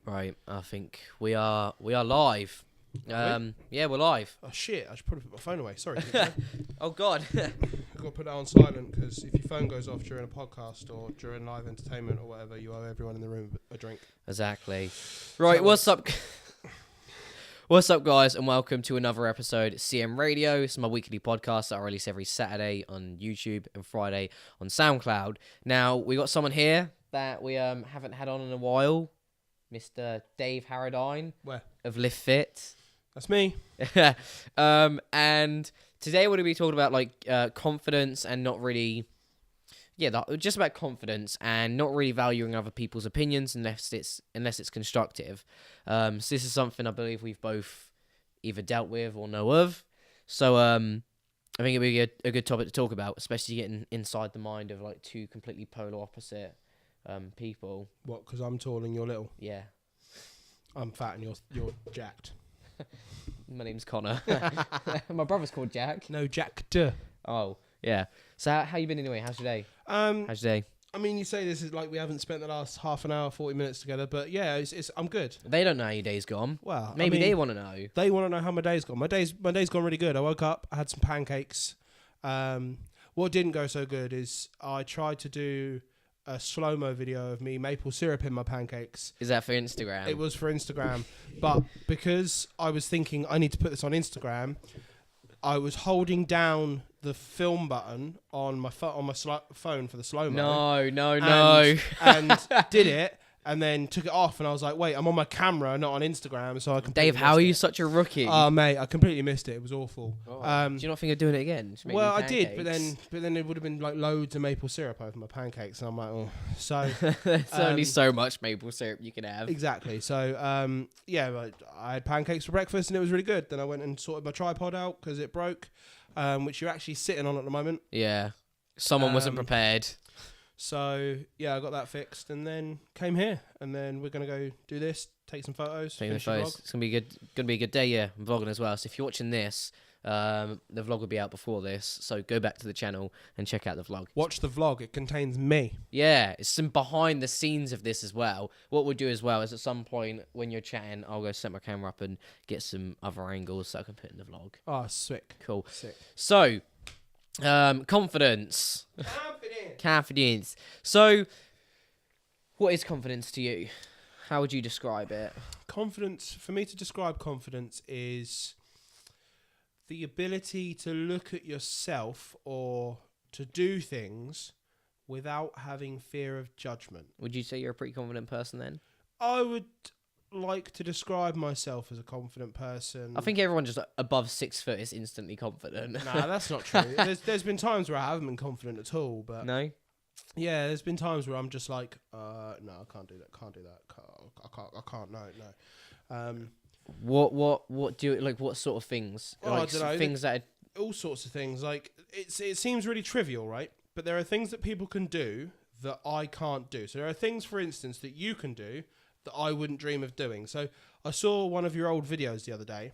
Right, I think we are live. Yeah, we're live. Oh shit! I should probably put my phone away. Sorry. Oh God. I've got to put that on silent because if your phone goes off during a podcast or during live entertainment or whatever, you owe everyone in the room a drink. Exactly. Right, what's up? What's up, guys, and welcome to another episode of CM Radio. It's my weekly podcast that I release every Saturday on YouTube and Friday on SoundCloud. Now, we got someone here that we haven't had on in a while, Mr. Dave Harradine. Where? Of Lift Fit. That's me. And today we're going to be talking about confidence and not really, just about confidence and not really valuing other people's opinions unless it's constructive. So this is something I believe we've both either dealt with or know of. So I think it'd be a good topic to talk about, especially getting inside the mind of like two completely polar opposite people. What? Because I'm tall and you're little. Yeah. I'm fat and you're jacked. My name's Connor. My brother's called Jack. No, jacked. Oh, yeah. So how you been anyway? How's your day? How's your day? I mean, you say this is like we haven't spent the last half an hour, 40 minutes together, but yeah, I'm good. They don't know how your day's gone. Well, maybe they want to know. They want to know how my day's gone. My day's gone really good. I woke up, I had some pancakes. What didn't go so good is I tried to do a slow-mo video of me maple syrup in my pancakes. Is that for Instagram? It was for Instagram, but because I was thinking I need to put this on Instagram, I was holding down the film button on my phone for the slow-mo. No. And did it, and then took it off, and I was like, wait, I'm on my camera, not on Instagram, so I completely Dave, how are missed you it. such a rookie? Oh, mate, I completely missed it. It was awful. Oh. Do you not think of doing it again? Just make Well, me I did, pancakes? but then it would have been like loads of maple syrup over my pancakes, and I'm like, oh. So There's only so much maple syrup you can have. exactly. So I had pancakes for breakfast, and it was really good. Then I went and sorted my tripod out because it broke, which you're actually sitting on at the moment. Yeah. Someone wasn't prepared. So yeah, I got that fixed, and then came here, and then we're gonna go do this, take some photos, finish the vlog. It's gonna be a good day. Yeah, I'm vlogging as well. So if you're watching this, the vlog will be out before this. So go back to the channel and check out the vlog. Watch the vlog. It contains me. Yeah, it's some behind the scenes of this as well. What we'll do as well is at some point when you're chatting, I'll go set my camera up and get some other angles so I can put in the vlog. Oh, sick. Cool. Sick. So, confidence. Confidence. So, what is confidence to you? How would you describe it? Confidence, for me to describe confidence, is the ability to look at yourself or to do things without having fear of judgment. Would you say you're a pretty confident person then? I would like to describe myself as a confident person. I think everyone just above 6 foot is instantly confident. Nah, that's not true. There's been times where I haven't been confident at all, but No? yeah, there's been times where I'm just like, no, I can't do that. I can't. No. What do you, like, what sort of things? Well, like I don't know. Things that All sorts of things. Like it seems really trivial, right? But there are things that people can do that I can't do. So there are things, for instance, that you can do that I wouldn't dream of doing. So I saw one of your old videos the other day,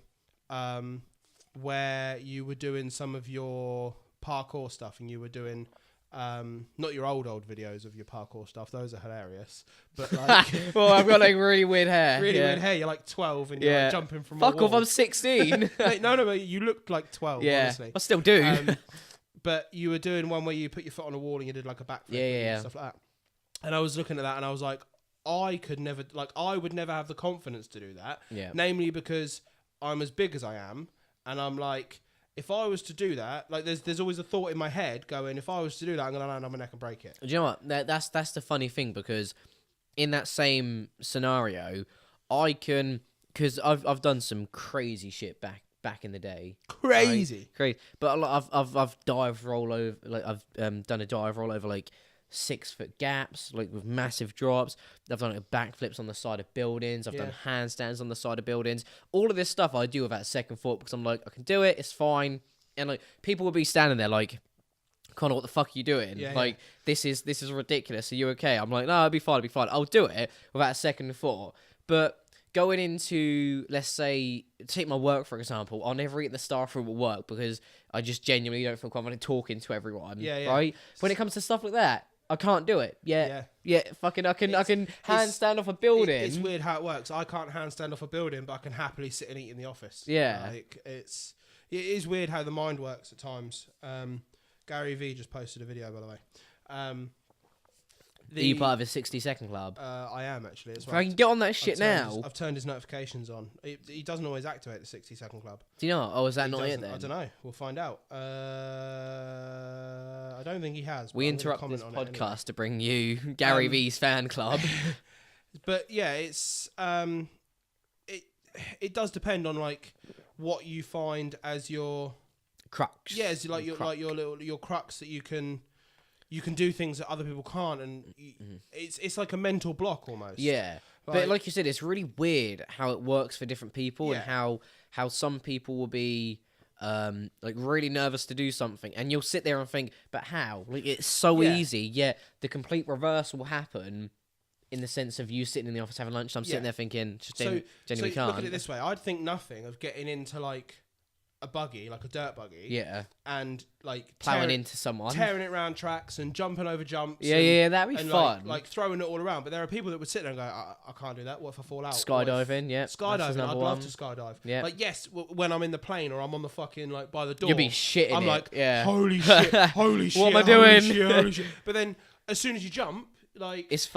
where you were doing some of your parkour stuff, and you were doing not your old videos of your parkour stuff. Those are hilarious. But like, well, I've got like really weird hair. weird hair. You're like 12 and you're like jumping from a Fuck off! wall. I'm 16. Mate, no, but you looked like 12. Yeah, honestly. I still do. But you were doing one where you put your foot on a wall and you did like a backflip Yeah. stuff like that. And I was looking at that and I was like, I would never have the confidence to do that. Yeah. Namely because I'm as big as I am, and I'm like, if I was to do that, like there's always a thought in my head going, if I was to do that, I'm gonna land on my neck and break it. Do you know what? That's the funny thing, because in that same scenario, I can, because I've done some crazy shit back in the day. Crazy. But I've dive roll over, like I've done a dive roll over like 6 foot gaps, like with massive drops. I've done like backflips on the side of buildings. I've done handstands on the side of buildings. All of this stuff I do without second thought, because I'm like, I can do it. It's fine. And like people will be standing there like, Connor, what the fuck are you doing? This is ridiculous. Are you okay? I'm like, no, I'll be fine. I'll do it without a second thought. But going into, let's say, take my work for example, I'll never eat in the staff room at work because I just genuinely don't feel confident talking to everyone. Right? When it comes to stuff like that, I can't do it. Yeah. Fucking, I can handstand off a building. It's weird how it works. I can't handstand off a building, but I can happily sit and eat in the office. Yeah. Like, it is weird how the mind works at times. Gary V just posted a video, by the way. Are you part of his 60-second club? I am, actually. If I can get on that shit now. I've turned his notifications on. He doesn't always activate the 60-second club. Do you know? Oh, is that not it then? I don't know. We'll find out. I don't think he has. We interrupt this podcast to bring you Gary V's fan club. But yeah, it's it does depend on like what you find as your crux. Yeah, it's like your crux that you can do things that other people can't, and it's like a mental block almost. Yeah, but like you said, it's really weird how it works for different people, and how some people will be like really nervous to do something, and you'll sit there and think, but how? Like, it's so easy. Yeah, the complete reverse will happen in the sense of you sitting in the office having lunch. I'm sitting there thinking, just genuinely can't. Look at it this way: I'd think nothing of getting into like a buggy, like a dirt buggy, and like plowing into someone, tearing it around tracks and jumping over jumps. That'd be fun. Like throwing it all around. But there are people that would sit there and go, I can't do that. What if I fall out? Skydiving, skydiving. I'd love to skydive. Yeah, like yes, when I'm in the plane or I'm on the fucking like by the door, you'll be shitting. I'm like, holy shit, holy shit, what am I doing? Holy shit. But then as soon as you jump, like it's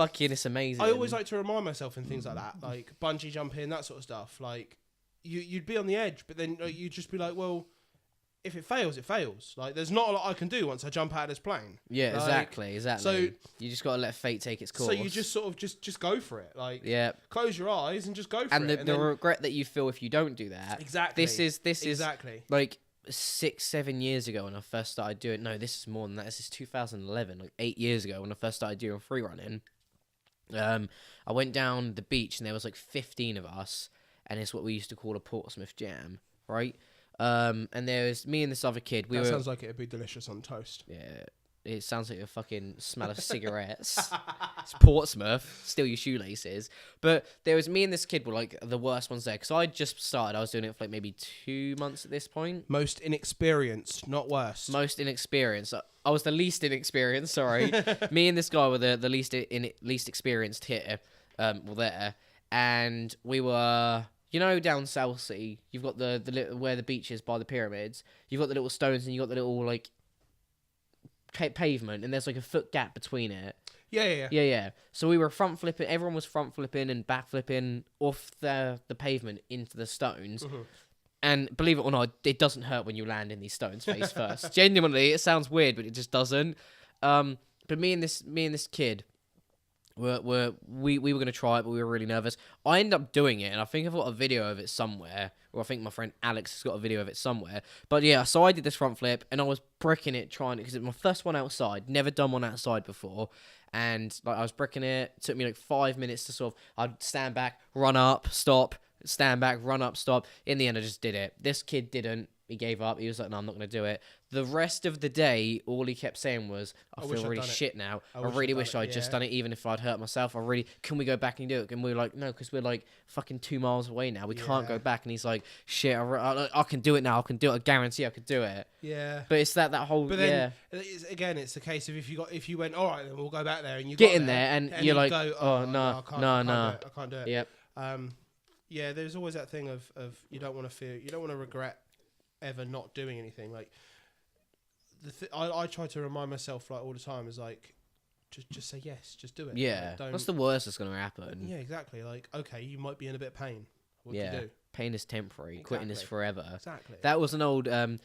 amazing. I always like to remind myself in things like that, like bungee jumping, that sort of stuff. Like you'd be on the edge, but then you'd just be like, well, if it fails, it fails. Like, there's not a lot I can do once I jump out of this plane. Yeah, like, exactly. So you just got to let fate take its course. So you just sort of just go for it. Like, close your eyes and just go for it. And the regret that you feel if you don't do that. Exactly. This is like 6-7 years ago when I first started doing. No, this is more than that. This is 2011, like 8 years ago when I first started doing free running. I went down the beach and there was like 15 of us, and it's what we used to call a Portsmouth jam, right? And there was me and this other kid. Sounds like it'd be delicious on toast. Yeah, it sounds like a fucking smell of cigarettes. It's Portsmouth, steal your shoelaces. But there was me and this kid were like the worst ones there because I just started. I was doing it for like maybe 2 months at this point. Most inexperienced, not worst. Most inexperienced. I was the least inexperienced. Sorry, me and this guy were the least experienced here. There, and we were. You know, down Southsea, you've got the little, where the beach is by the pyramids. You've got the little stones and you've got the little, like, pavement, and there's, like, a foot gap between it. Yeah. So we were front flipping, everyone was front flipping and back flipping off the pavement into the stones. Mm-hmm. And believe it or not, it doesn't hurt when you land in these stones face first. Genuinely, it sounds weird, but it just doesn't. But me and this kid... We were going to try it, but we were really nervous. I ended up doing it, and I think I've got a video of it somewhere, or I think my friend Alex has got a video of it somewhere. But yeah, so I did this front flip, and I was bricking it, trying it, because it was my first one outside, never done one outside before, and like I was bricking it. It took me like 5 minutes to sort of, I'd stand back, run up, stop, stand back, run up, stop. In the end, I just did it. This kid didn't. He gave up. He was like, no, I'm not going to do it. The rest of the day, all he kept saying was, I feel really shit now. I really wish I'd just done it, even if I'd hurt myself. Can we go back and do it? And we were like, no, because we're like fucking 2 miles away now. We can't go back. And he's like, shit, I can do it now. I can do it. I guarantee I could do it. Yeah. But it's that whole, but then, it's the case of if you went, all right, then we'll go back there. And you get in there and you're like, go, no. I can't do it. Yep. Yeah, there's always that thing of you don't want to regret ever not doing anything. Like I try to remind myself like all the time is like just say yes, just do it. Yeah, like, what's the worst that's gonna happen? Yeah, exactly. Like, okay, you might be in a bit of pain. What do you do? Pain is temporary. Exactly. Quitting is forever. Exactly. That was an old on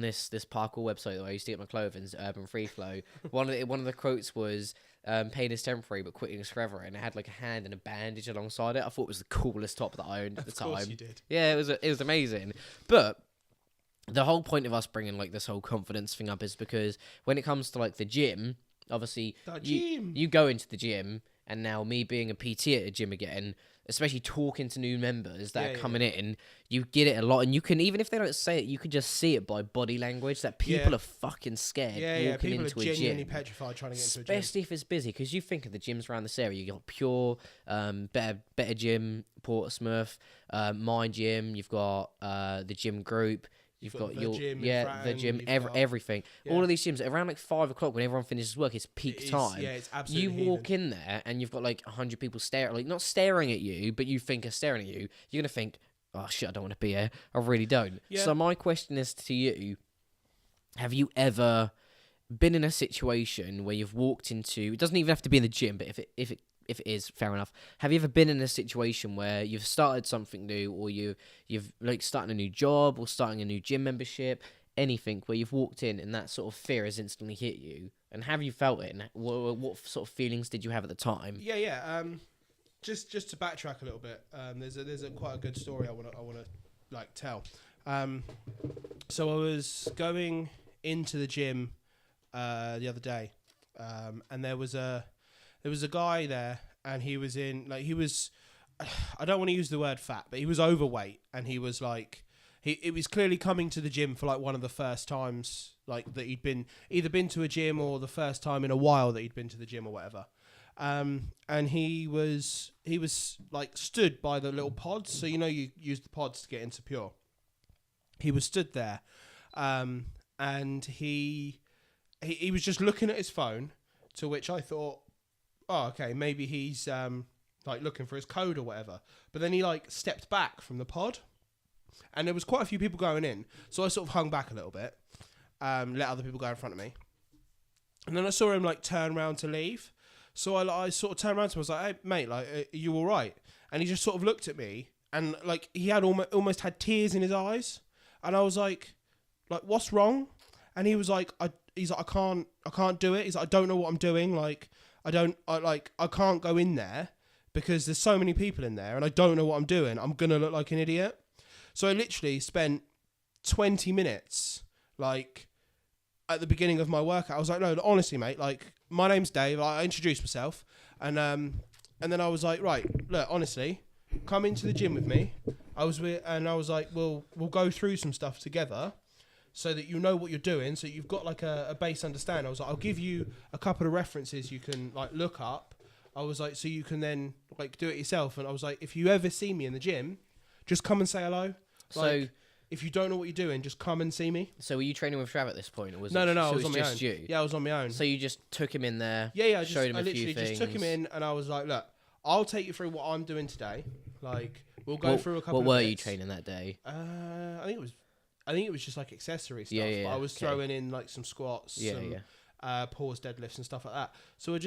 this parkour website that I used to get my clothing, Urban Free Flow. one of the quotes was, pain is temporary, but quitting is forever. And it had like a hand and a bandage alongside it. I thought it was the coolest top that I owned at the time. Of course you did. Yeah, it was amazing. But the whole point of us bringing like this whole confidence thing up is because when it comes to like the gym, obviously you go into the gym, and now me being a PT at a gym again, especially talking to new members that are coming in, you get it a lot. And you can, even if they don't say it, you can just see it by body language that people are fucking scared walking into a gym. People are genuinely petrified trying to get into a gym. Especially if it's busy, because you think of the gyms around this area. You've got Pure, Better Gym, Portsmouth, My Gym. You've got the Gym Group. You've got got the your gym in the Fratton, gym, you've got- everything. Yeah. All of these gyms around like 5 o'clock when everyone finishes work, it's peak It is- time. Yeah, it's You absolutely. walk in there and you've got like 100 people staring, like not staring at you, but you think are staring at you. You're gonna think, oh shit, I don't want to be here. I really don't. Yeah. So my question is to you: have you ever been in a situation where you've walked into? It doesn't even have to be in the gym, but if it is, fair enough. Have you ever been in a situation where you've started something new, or you've like starting a new job, or starting a new gym membership, anything where you've walked in and that sort of fear has instantly hit you? And have you felt it? And what sort of feelings did you have at the time? Yeah. Just to backtrack a little bit, there's a quite a good story I wanna like tell. So I was going into the gym the other day, and there was a guy there, and he was I don't want to use the word fat, but he was overweight, and he was like, it was clearly coming to the gym for like one of the first times like that he'd either been to a gym, or the first time in a while that he'd been to the gym or whatever. And he was like stood by the little pods, so you use the pods to get into Pure. He was stood there, and he was just looking at his phone, to which I thought, oh, okay, maybe he's like looking for his code or whatever. But then he like stepped back from the pod, and there was quite a few people going in, so I sort of hung back a little bit, let other people go in front of me, and then I saw him like turn around to leave. So I sort of turned around to him. I was like, hey, mate, like, are you all right? And he just sort of looked at me, and like he had almost had tears in his eyes. And I was like, what's wrong? And he was like, he's like, I can't do it. He's like, I don't know what I'm doing. Like, I can't go in there because there's so many people in there, and I don't know what I'm doing. I'm gonna look like an idiot. So I literally spent 20 minutes, like, at the beginning of my workout. I was like, no, honestly, mate, like, my name's Dave. I introduced myself, and then I was like, right, look, honestly, come into the gym with me. I was like, we'll go through some stuff together, so that you know what you're doing, so you've got like a base understanding. I was like, I'll give you a couple of references you can like look up. I was like, so you can then like do it yourself. And I was like, if you ever see me in the gym, just come and say hello. Like, so if you don't know what you're doing, just come and see me. So were you training with Trevor at this point? Or was No, I was on my own. You? Yeah, I was on my own. So you just took him in there? Yeah. Showed him I a few literally things. just took him in, and I was like, look, I'll take you through what I'm doing today. Like, we'll go through a couple of What were bits. you training that day? I think it was just like accessory stuff. Yeah, but I was throwing in like some squats, pause deadlifts and stuff like that. So I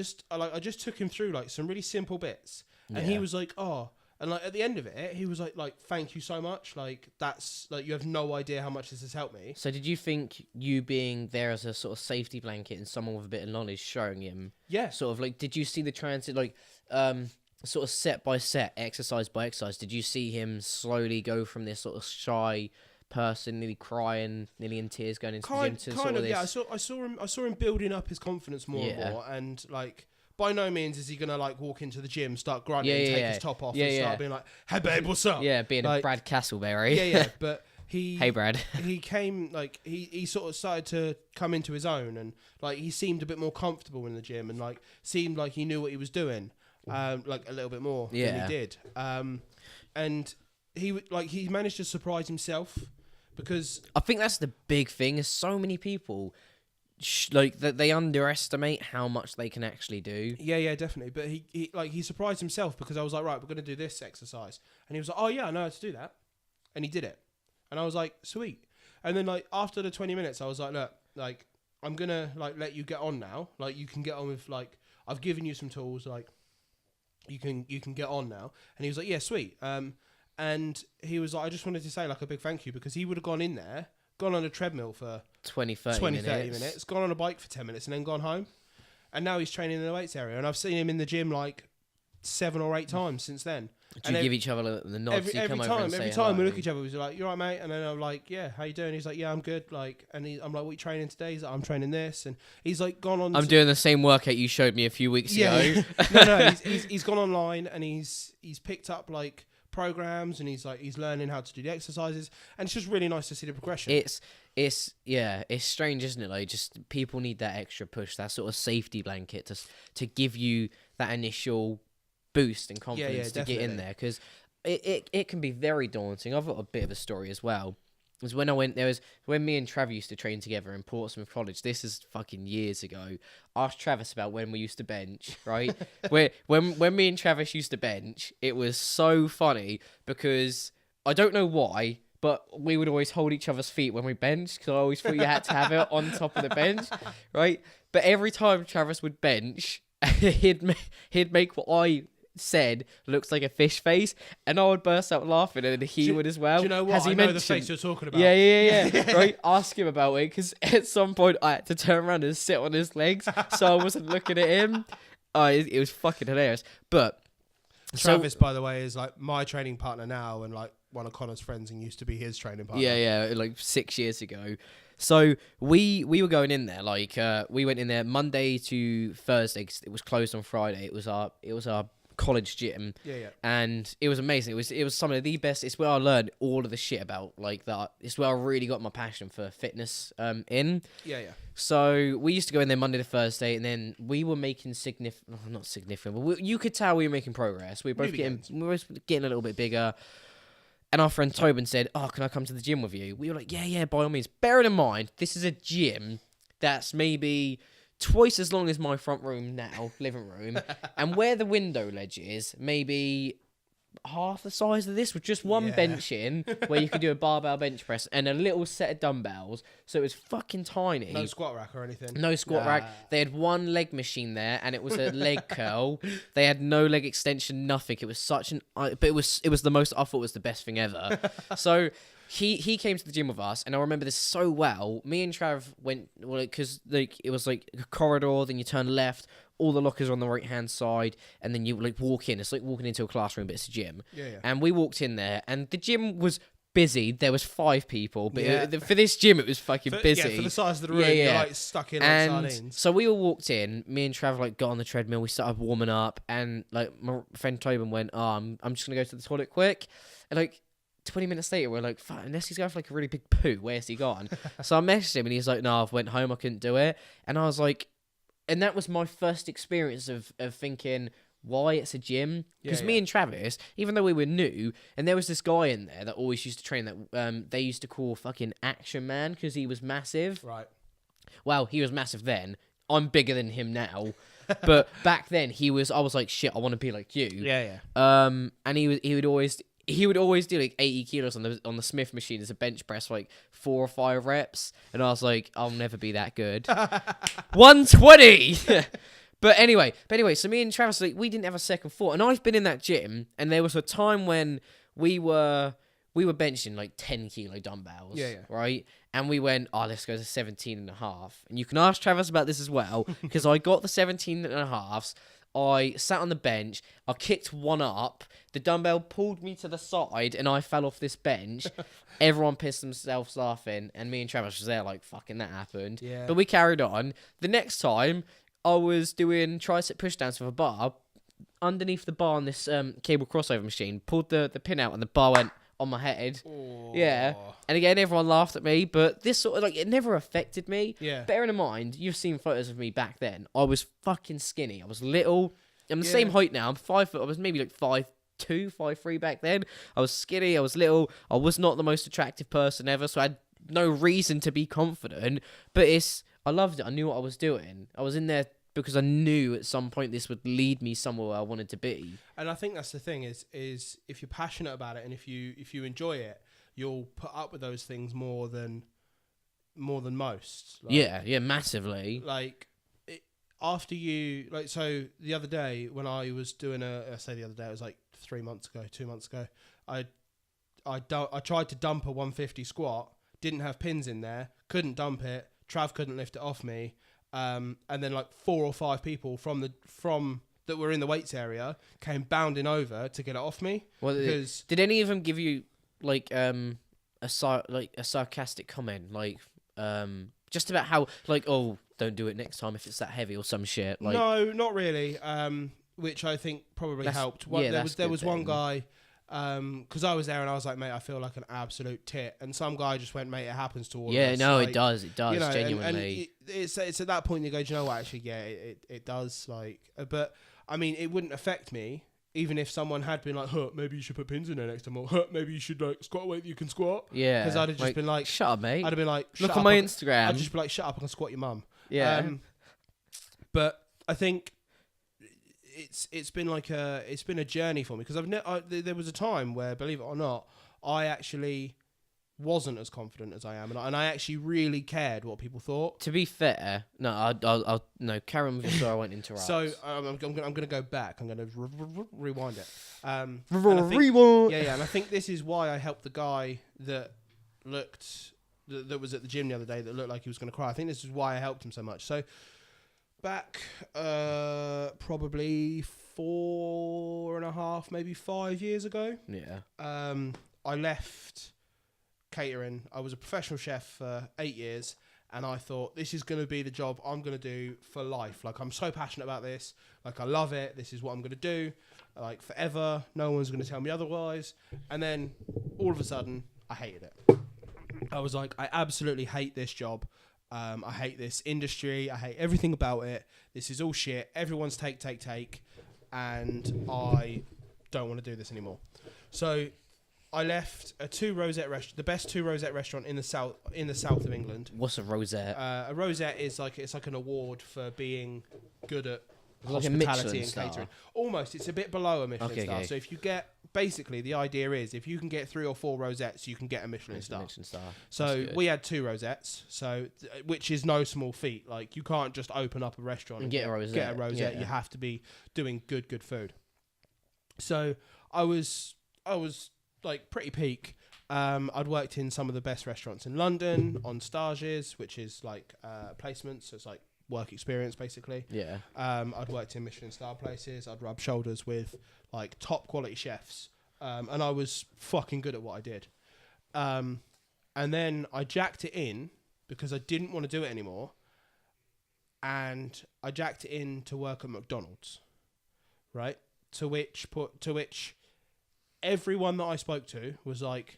just took him through like some really simple bits, and he was like, oh. And like at the end of it, he was like, thank you so much. Like, that's like, you have no idea how much this has helped me. So did you think you being there as a sort of safety blanket and someone with a bit of knowledge showing him? Yeah. Sort of like, did you see the transit, like, sort of set by set, exercise by exercise? Did you see him slowly go from this sort of shy person, nearly crying, nearly in tears, going into the gym to sort of this? Yeah. I saw him building up his confidence more and more, and like, by no means is he gonna like walk into the gym, start grinding, and take his top off, and start being like, "Hey babe, what's up?" Yeah, being like, a Brad Castleberry. Yeah. But he, hey Brad, he came like he sort of started to come into his own, and like he seemed a bit more comfortable in the gym, and like seemed like he knew what he was doing, like a little bit more than he did. And he managed to surprise himself, because I think that's the big thing. Is so many people. Like that, they underestimate how much they can actually do. Yeah, definitely. But he surprised himself, because I was like, right, we're gonna do this exercise, and he was like, oh yeah, I know how to do that, and he did it, and I was like, sweet. And then like after the 20 minutes, I was like, look, like I'm gonna like let you get on now. Like you can get on with, like, I've given you some tools, like you can get on now. And he was like, yeah, sweet. And he was like, I just wanted to say like a big thank you, because he would have gone in there, gone on a treadmill for 30 minutes, gone on a bike for 10 minutes, and then gone home. And now he's training in the weights area, and I've seen him in the gym like 7 or 8 times since then. Do you give each other the nods? Every time we look at each other, we're like, "You all right, mate?" And then I'm like, "Yeah, how you doing?" He's like, "Yeah, I'm good." Like, and I'm like, "What are you training today?" He's like, "I'm training this," and he's like gone on. I'm doing the same workout you showed me a few weeks ago. No, he's gone online, and he's picked up like programs, and he's learning how to do the exercises, and it's just really nice to see the progression. It's strange, isn't it? Like, just people need that extra push, that sort of safety blanket to give you that initial boost and confidence to get in there, because it can be very daunting. I've got a bit of a story as well. was when when me and Trevor used to train together in Portsmouth College. This is fucking years ago. Ask Travis about when we used to bench, right? when me and Travis used to bench, it was so funny because I don't know why, but we would always hold each other's feet when we benched because I always thought you had to have it on top of the bench, right? But every time Travis would bench, he'd make what I said looks like a fish face, and I would burst out laughing, and he would as well. Do you know what? Has he I know mentioned the face you're talking about. Yeah. Right? Ask him about it, because at some point I had to turn around and sit on his legs, so I wasn't looking at him. It was fucking hilarious. But Travis, by the way, is like my training partner now, and like one of Connor's friends, and used to be his training partner. Yeah, like 6 years ago. So we were going in there, like we went in there Monday to Thursday, 'cause it was closed on Friday. It was our college gym. Yeah. And it was amazing. It was some of the best. It's where I learned all of the shit about like that. It's where I really got my passion for fitness in. Yeah. So we used to go in there Monday to Thursday, and then we were making not significant, but you could tell we were making progress. We were both getting a little bit bigger. And our friend Tobin said, "Oh, can I come to the gym with you?" We were like, yeah, by all means. Bearing in mind, this is a gym that's maybe twice as long as my front room now, living room, and where the window ledge is, maybe half the size of this, with just one bench in, where you could do a barbell bench press and a little set of dumbbells. So it was fucking tiny. No squat rack or anything. No squat rack. They had one leg machine there, and it was a leg curl. They had no leg extension, nothing. It was but it was the most. I thought it was the best thing ever. So he came to the gym with us, and I remember this so well. Me and Trav went, because like it was like a corridor. Then you turn left. All the lockers are on the right hand side, and then you like walk in. It's like walking into a classroom, but it's a gym. Yeah. And we walked in there, and the gym was busy. There was 5 people, but for this gym, it was fucking busy. Yeah, for the size of the room, you're like stuck in like sardines. So we all walked in. Me and Trevor like got on the treadmill. We started warming up, and like my friend Tobin went, "Oh, I'm just gonna go to the toilet quick," and like 20 minutes later, we're like, fuck, unless he's going for like a really big poo, where's he gone? So I messaged him, and he's like, no, I've went home, I couldn't do it. And I was like, and that was my first experience of thinking why it's a gym. Because me and Travis, even though we were new, and there was this guy in there that always used to train that they used to call fucking Action Man because he was massive. Right. Well, he was massive then. I'm bigger than him now. But back then, I was like, shit, I want to be like you. Yeah. And he would always do like 80 kilos on the Smith machine as a bench press, like 4 or 5 reps, and I was like, I'll never be that good. 120. But anyway, so me and Travis, like, we didn't have a second thought, and I've been in that gym, and there was a time when we were benching like 10 kilo dumbbells, right? And we went, let's go to 17 and a half. And you can ask Travis about this as well, because I got the 17 and a halves. I sat on the bench, I kicked one up, the dumbbell pulled me to the side, and I fell off this bench. Everyone pissed themselves laughing, and me and Travis was there like, fucking that happened. Yeah. But we carried on. The next time, I was doing tricep pushdowns with a bar. Underneath the bar on this cable crossover machine, pulled the pin out, and the bar went on my head. Oh. Yeah. And again, everyone laughed at me, but this sort of, like, it never affected me. Yeah. Bearing in mind, you've seen photos of me back then. I was fucking skinny. I was little. I'm the same height now. I'm 5 foot. I was maybe like 5'2", 5'3" back then. I was skinny. I was little. I was not the most attractive person ever, so I had no reason to be confident. But I loved it. I knew what I was doing. I was in there because I knew at some point this would lead me somewhere where I wanted to be. And I think that's the thing is if you're passionate about it, and if you enjoy it, you'll put up with those things more than most. Like, yeah, massively. Like after you, like, so the other day when I was doing I say the other day, it was like 2 months ago, I tried to dump a 150 squat, didn't have pins in there, couldn't dump it, Trav couldn't lift it off me. And then like 4 or 5 people from that were in the weights area came bounding over to get it off me. Well, did any of them give you like a sarcastic comment, like just about how, like, oh, don't do it next time if it's that heavy or some shit? Like, no, not really. Which I think probably helped. There was one guy. Because I was there and I was like, mate, I feel like an absolute tit, and some guy just went, mate, it happens to all of us. Yeah, no, like, it does, you know, genuinely. And it's at that point you go, do you know what? Actually, yeah, it does. Like, but I mean, it wouldn't affect me even if someone had been like, huh, maybe you should put pins in there next time, or huh, maybe you should like squat a weight that you can squat. Yeah. Because I'd have just been like, shut up, mate. I'd have been like, Look on my Instagram. I'd just be like, shut up, I can squat your mum. Yeah. But I think it's been a journey for me, because there was a time where, believe it or not, I actually wasn't as confident as I am, and I actually really cared what people thought. To be fair, no, I'll no, carry on with your story. I won't interrupt. So I'm going to go back. I'm going to rewind it. Rewind. Yeah, and I think this is why I helped the guy that that was at the gym the other day that looked like he was going to cry. I think this is why I helped him so much. So back probably 4.5, maybe 5 years ago. Yeah. I left catering. I was a professional chef for 8 years, and I thought, this is going to be the job I'm going to do for life. Like, I'm so passionate about this. Like, I love it. This is what I'm going to do, like, forever. No one's going to tell me otherwise. And then all of a sudden, I hated it. I was like, I absolutely hate this job. I hate this industry. I hate everything about it. This is all shit. Everyone's take. And I don't want to do this anymore. So I left a the best 2 rosette restaurant in the south of England. What's a rosette? A rosette is like an award for being good at like hospitality and catering. Almost, it's a bit below a Michelin star. Okay. So if you get, basically the idea is, if you can get 3 or 4 rosettes, you can get a Michelin star. So we had 2 rosettes, which is no small feat. Like, you can't just open up a restaurant and get a rosette. Yeah. You have to be doing good food. So I was like pretty peak. I'd worked in some of the best restaurants in London on stages, which is like placements. So it's like work experience, basically. Yeah. I'd worked in Michelin star places. I'd rubbed shoulders with like top quality chefs, and I was fucking good at what I did. And then I jacked it in because I didn't want to do it anymore, and I jacked it in to work at McDonald's, right? To which everyone that I spoke to was like,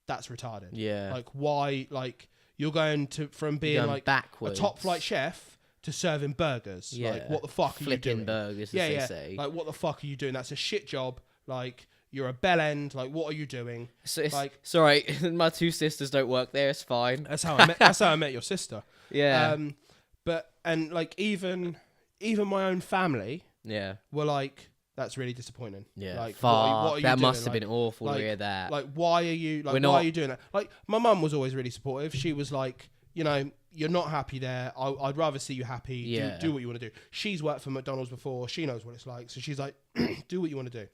that's retarded. Yeah. Like, why? Like, you're going from being like backwards. a top flight chef to serving burgers. Yeah. Like, what the fuck are you doing? Flipping burgers, as they say. Like, what the fuck are you doing? That's a shit job. Like, you're a bell end. Like, what are you doing? So it's, like, it's all right. My 2 sisters don't work there. It's fine. That's how I met your sister. Yeah. And like, even my own family. Yeah. Were like, that's really disappointing. Yeah. Like, what are you that doing? must have been awful to like, hear that. Like, why are you doing that? Like, my mum was always really supportive. She was like, you know, you're not happy there. I'd rather see you happy. Yeah. Do what you want to do. She's worked for McDonald's before. She knows what it's like. So she's like, do what you want to do.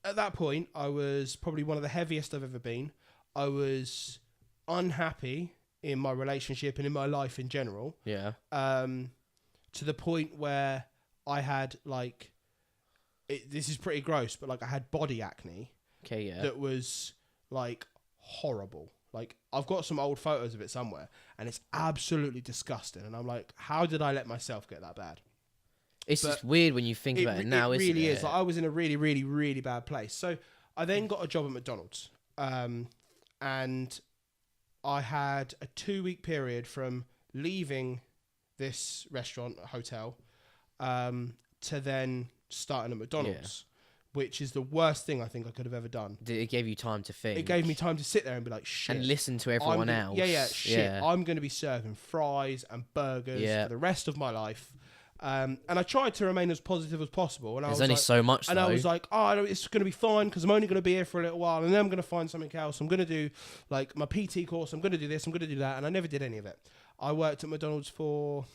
At that point, I was probably one of the heaviest I've ever been. I was unhappy in my relationship and in my life in general. Yeah. To the point where I had like, this is pretty gross, but like, I had body acne. Okay, yeah. That was like horrible. Like, I've got some old photos of it somewhere, and it's absolutely disgusting. And I'm like, how did I let myself get that bad? It's just weird when you think about it now, isn't it? It really is. Like, I was in a really, really, really bad place. So I then got a job at McDonald's, and I had a 2-week period from leaving this restaurant, hotel, to then starting at McDonald's, which is the worst thing I think I could have ever done. It gave you time to think. It gave me time to sit there and be like, shit. And listen to everyone else. Shit. I'm going to be serving fries and burgers for the rest of my life. And I tried to remain as positive as possible. And There's only so much, and I was like, it's going to be fine because I'm only going to be here for a little while, and then I'm going to find something else. I'm going to do like my PT course. I'm going to do this. I'm going to do that. And I never did any of it. I worked at McDonald's for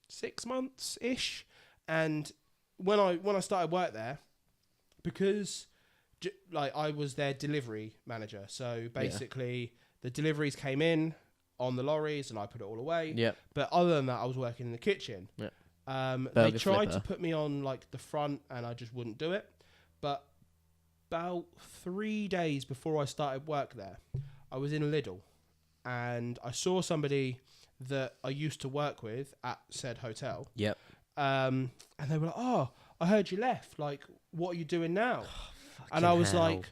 6 months-ish. And when I started work there, because like I was their delivery manager, so basically the deliveries came in on the lorries and I put it all away. Yeah. But other than that, I was working in the kitchen. Yeah. They tried to put me on like the front, and I just wouldn't do it. But about 3 days before I started work there, I was in Lidl, and I saw somebody that I used to work with at said hotel. Yep. And they were like, "Oh, I heard you left. Like, what are you doing now?" And I was like,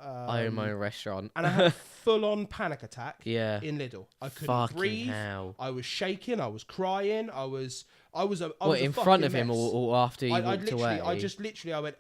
I own my own restaurant. And I had a full-on panic attack. Yeah. In Lidl, I couldn't Fucking breathe. hell. I was shaking. I was crying. I was in front of him or after you walked away? I went,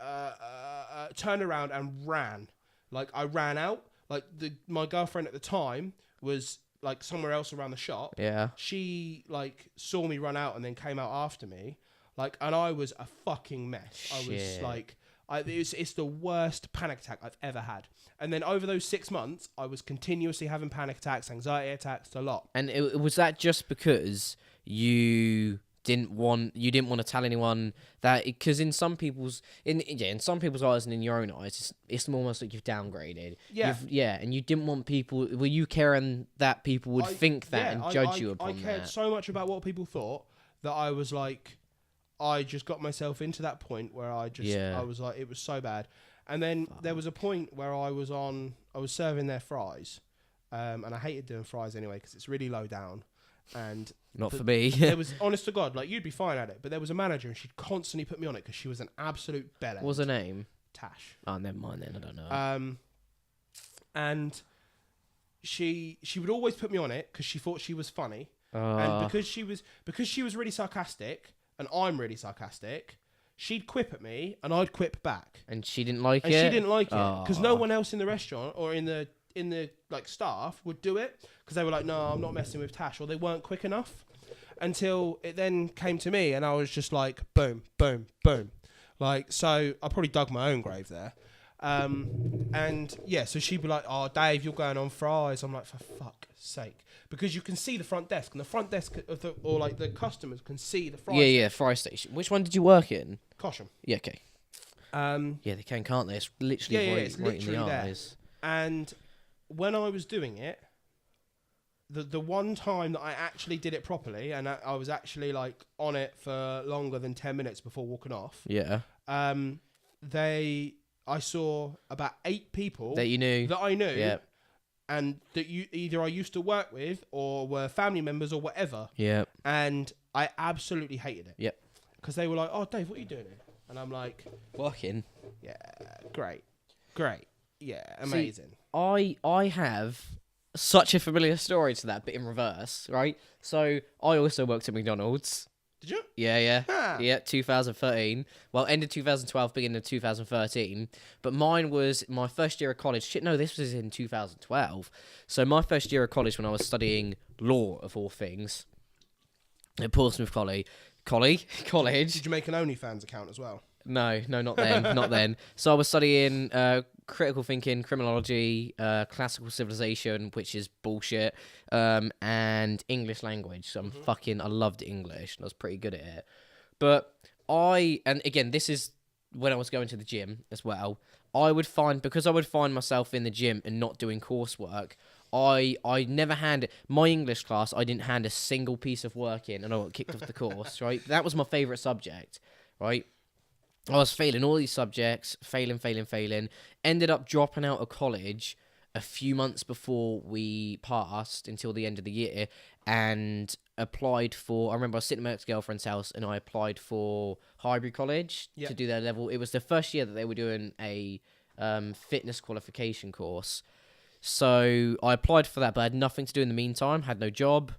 turned around and ran. Like, I ran out. Like, my girlfriend at the time was, like, somewhere else around the shop. Yeah. She, like, saw me run out and then came out after me. Like, and I was a fucking mess. Shit. I was, like... it's the worst panic attack I've ever had. And then over those 6 months, I was continuously having panic attacks, anxiety attacks, a lot. And was that just because you didn't want to tell anyone that? Because in some people's eyes and in your own eyes, it's almost like you've downgraded. Yeah. And you didn't want people. Were you caring that people would think that and judge you upon that? I cared so much about what people thought that I was like, I just got myself into that point where I was like, it was so bad. And then there was a point where I was serving their fries, and I hated doing fries anyway because it's really low down. And not for me. There was, honest to God, like, you'd be fine at it, but there was a manager and she'd constantly put me on it because she was an absolute bellend. What was her name? Tash. Oh, never mind then. I don't know. And she would always put me on it because she thought she was funny, and because she was really sarcastic. And I'm really sarcastic. She'd quip at me, and I'd quip back. And she didn't like it. And she didn't like it because no one else in the restaurant or in the like staff would do it because they were like, "No, I'm not messing with Tash," or they weren't quick enough. Until it then came to me, and I was just like, boom, boom, boom, like, so I probably dug my own grave there. And yeah, so she'd be like, "Oh, Dave, you're going on fries." I'm like, "For fuck's sake." Because you can see the front desk, and the front desk or like the customers can see the fry. Yeah, fry station. Which one did you work in? Cosham. Yeah, okay. Yeah, they can, can't they? It's literally it's right literally in the there. eyes. And when I was doing it, the one time that I actually did it properly, and I was actually like on it for longer than 10 minutes before walking off. Yeah. I saw about 8 people that you knew that I knew. Yeah. And that I used to work with or were family members or whatever. Yeah. And I absolutely hated it. Yep. Because they were like, "Oh, Dave, what are you doing here?" And I'm like, working. Yeah, great. Yeah, amazing. See, I have such a familiar story to that, but in reverse, right? So I also worked at McDonald's. Did you? Yeah. Huh. Yeah, 2013. Well, end of 2012, beginning of 2013. But mine was my first year of college. Shit, no, this was in 2012. So my first year of college when I was studying law, of all things, at Portsmouth College. Did you make an OnlyFans account as well? No, not then. So I was studying critical thinking, criminology, classical civilization, which is bullshit, and English language. So I loved English, and I was pretty good at it. But and again, this is when I was going to the gym as well. Because I would find myself in the gym and not doing coursework, I never my English class, I didn't hand a single piece of work in, and I got kicked off the course, right? That was my favourite subject, right? I was failing all these subjects, failing. Ended up dropping out of college a few months before we passed until the end of the year, and applied for... I remember I was sitting at my ex-girlfriend's house, and I applied for Highbury College to do their level. It was the first year that they were doing a fitness qualification course. So I applied for that, but I had nothing to do in the meantime, had no job.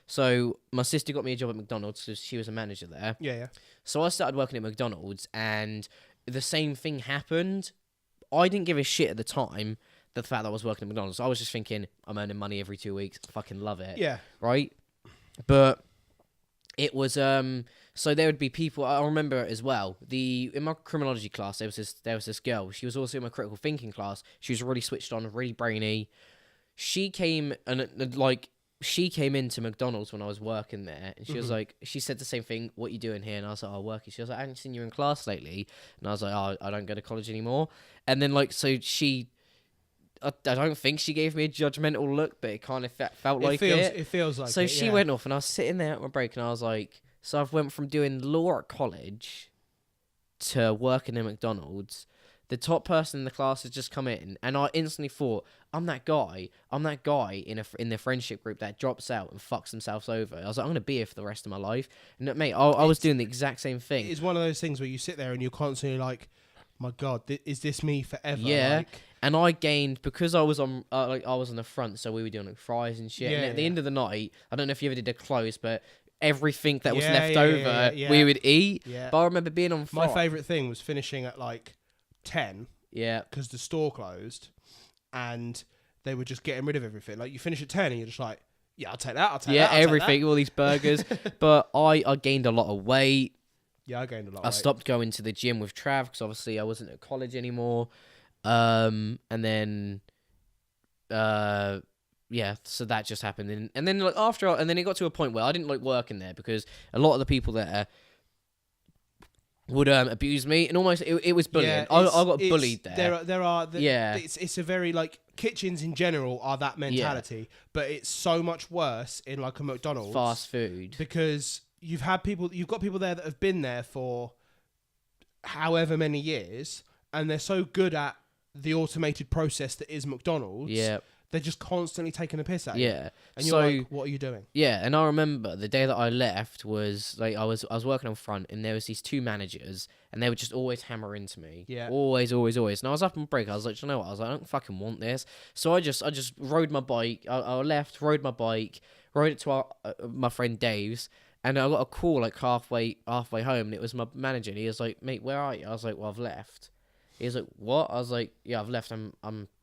So my sister got me a job at McDonald's because she was a manager there. Yeah. So I started working at McDonald's, and the same thing happened. I didn't give a shit at the time, the fact that I was working at McDonald's. I was just thinking, I'm earning money every 2 weeks. I fucking love it. Yeah. Right? But it was... So there would be people... I remember it as well. In my criminology class, there was this girl. She was also in my critical thinking class. She was really switched on, really brainy. She came into McDonald's when I was working there, and she was like, she said the same thing, "What you doing here?" And I was like, "Oh, working." She was like, "I haven't seen you in class lately." And I was like, "Oh, I don't go to college anymore." And then so I don't think she gave me a judgmental look, but it kind of felt like it. It feels like it. So she went off, and I was sitting there at my break, and I was like, so I've went from doing law at college to working in McDonald's. The top person in the class has just come in, and I instantly thought, I'm that guy in the friendship group that drops out and fucks themselves over. I was like, I'm going to be here for the rest of my life. And mate, I was doing the exact same thing. It's one of those things where you sit there and you're constantly like, my God, is this me forever? Yeah. Like, and I gained because I was on I was on the front, so we were doing like fries and shit. Yeah, and at the yeah. end of the night, I don't know if you ever did a close, but everything that was Yeah, left yeah, over, yeah. we would eat. Yeah. But I remember being on My fire. favourite thing was finishing at like 10 Yeah. because the store closed and they were just getting rid of everything. Like you finish at 10 and you're just like, yeah, I'll take that. I'll take Yeah, that. I'll take everything, all these burgers. But I gained a lot of weight. Yeah, I gained a lot. I stopped going to the gym with Trav because obviously I wasn't at college anymore. And then, yeah, so that just happened. And then like and then it got to a point where I didn't like working there because a lot of the people there would abuse me, and almost it was bullying. Yeah, I got bullied there. Yeah. It's a very like kitchens in general are that mentality, but it's so much worse in like a McDonald's Fast food. because you've got people there that have been there for however many years, and they're so good at the automated process that is McDonald's. Yeah. They're just constantly taking a piss at you. Yeah. And you're like, what are you doing? Yeah, and I remember the day that I left was like I was working on front, and there was these two managers, and they would just always hammer into me. Yeah. Always. And I was up on break. I was like, you know what? I was like, I don't fucking want this. So I just rode my bike. I left, rode my bike, rode it to my friend Dave's, and I got a call like halfway home, and it was my manager. And he was like, mate, where are you? I was like, well, I've left. He was like, what? I was like, yeah, I've left.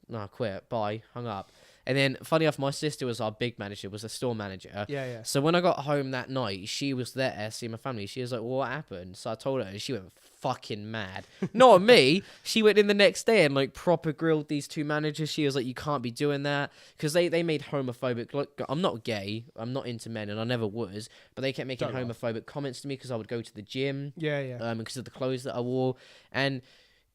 No, I quit. Bye. Hung up. And then, funny enough, my sister was our big manager, was the store manager. Yeah. So when I got home that night, she was there seeing my family. She was like, well, what happened? So I told her, and she went fucking mad. Not me. She went in the next day and like proper grilled these two managers. She was like, you can't be doing that. Because they made homophobic... Look, I'm not gay. I'm not into men, and I never was. But they kept making homophobic comments to me because I would go to the gym. Yeah. Because of the clothes that I wore. And